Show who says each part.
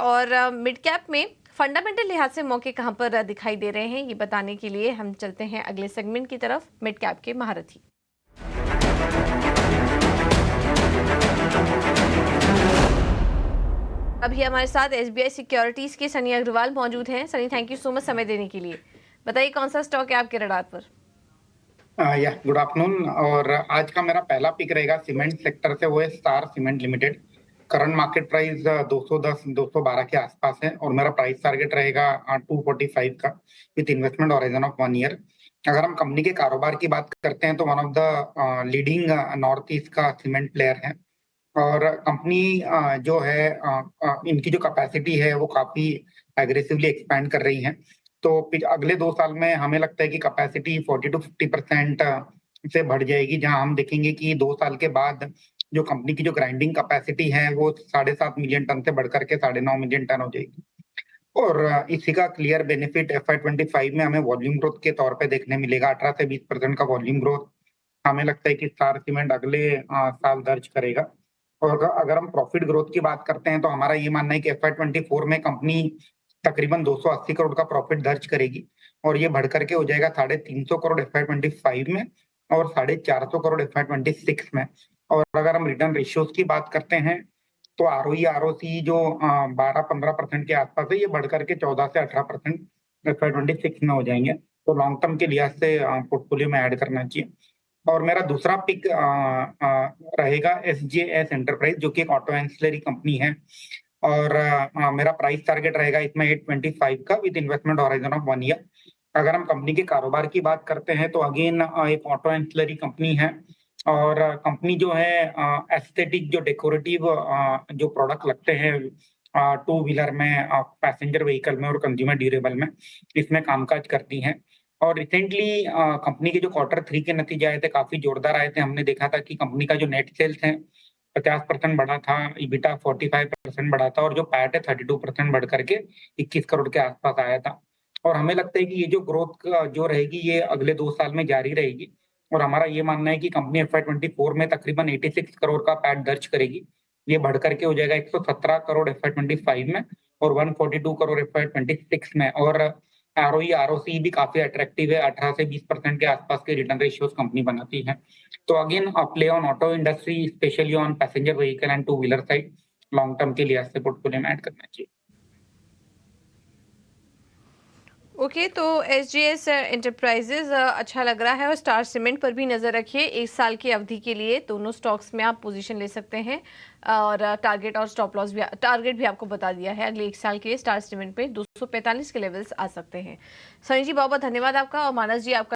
Speaker 1: और mid cap में fundamental लिहाज से मौके कहां पर दिखाई दे रहे हैं, ये बताने के लिए हम चलते हैं अगले सेगमेंट की तरफ, मिड कैप के महारथी। अभी हमारे साथ एसबीआई सिक्योरिटीज के सनी अग्रवाल मौजूद हैं। Sunny, thank you so much समय देने के लिए। बताइए कौन सा स्टॉक है आपके रडार पर?
Speaker 2: या गुड आफ्टरनून। और आज का मेरा पहला पिक रहेगा सीमेंट सेक्टर से, वो है star cement limited. Current market price 210 212 के आसपास है और मेरा प्राइस टारगेट रहेगा 245 का, with investment horizon of 1 year. अगर हम कंपनी के कारोबार की बात करते हैं तो one of the leading north east का सीमेंट प्लेयर है। और कंपनी जो है इनकी जो कैपेसिटी है वो काफी एग्रेसिवली एक्सपैंड कर रही है। तो अगले 2 साल में हमें लगता है कि कैपेसिटी 40 to 50% से बढ़ जाएगी, जहां हम देखेंगे कि 2 साल के बाद जो कंपनी की जो ग्राइंडिंग कैपेसिटी है वो 7.5 मिलियन टन से बढ़कर के 9.5 मिलियन टन हो जाएगी। और इसी का क्लियर बेनिफिट FY25 में हमें वॉल्यूम ग्रोथ के तौर पे देखने मिलेगा। 18 से 20% का वॉल्यूम ग्रोथ हमें लगता है कि स्टार सीमेंट अगले साल दर्ज करेगा। और अगर हम प्रॉफिट ग्रोथ की बात करते हैं तो हमारा ये मानना है कि FY24 में कंपनी तकरीबन 280 करोड़ का प्रॉफिट दर्ज करेगी और ये बढ़ करके हो जाएगा 350 करोड़ FY25 में और 450 करोड़ FY26 में। और अगर हम रिटर्न रेशियोज की बात करते हैं तो ROE ROC जो 12-15% के आसपास है, ये बढ़ करके 14 से 18% FY26 में हो जाएंगे। तो लॉन्ग टर्म के लिहाज से पोर्टफोलियो में ऐड करना चाहिए। और मेरा दूसरा पिक रहेगा SJS एंटरप्राइज, जो कि एक ऑटो एंसिलरी कंपनी है। और मेरा प्राइस टारगेट रहेगा इसमें 825 का, with investment horizon of 1 year. अगर हम कंपनी के कारोबार की बात करते हैं तो अगेन एक ऑटो एंसिलरी कंपनी है। और कंपनी जो है एस्थेटिक जो डेकोरेटिव जो प्रोडक्ट लगते हैं टू व्हीलर में, पैसेंजर व्हीकल में और कंज्यूमर ड्यूरेबल में, इसमें कामकाज करती हैं। और रिसेंटली कंपनी के जो Q3 के नतीजे आए थे काफी जोरदार आए थे। हमने देखा था कि कंपनी का जो नेट सेल्स है 50% बढ़ा था, EBITDA 45% बढ़ा था और जो पैट है 32% बढ़ करके 21 करोड़ के आसपास आया था। और हमें लगता है कि ये जो ग्रोथ जो रहेगी ये अगले 2 साल में जारी रहेगी। और हमारा ये मानना है कि कंपनी FY24 में तकरीबन 86 करोड़ का पैट दर्ज करेगी। ये बढ़ करके हो जाएगा 117 करोड़ FY25 में और 142 करोड़ FY26 में। और ROE ROC भी काफी अट्रैक्टिव है, 18 से 20% के आसपास के रिटर्न रेशियोज कंपनी बनाती है। तो again play on auto industry, specially on passenger vehicle and two wheeler side, long term के लिहाज से पोर्टफोलियो में ऐड करना चाहिए।
Speaker 1: ओके, तो एसजीएस एंटरप्राइजेज अच्छा लग रहा है और स्टार सीमेंट पर भी नज़र रखिए। 1 साल की अवधि के लिए दोनों स्टॉक्स में आप पोजीशन ले सकते हैं और टारगेट और स्टॉप लॉस भी, टारगेट भी आपको बता दिया है। अगले 1 साल के स्टार सीमेंट पे 245 के लेवल्स आ सकते हैं। सनी जी बहुत बहुत धन्यवाद आपका, और मानस जी आपका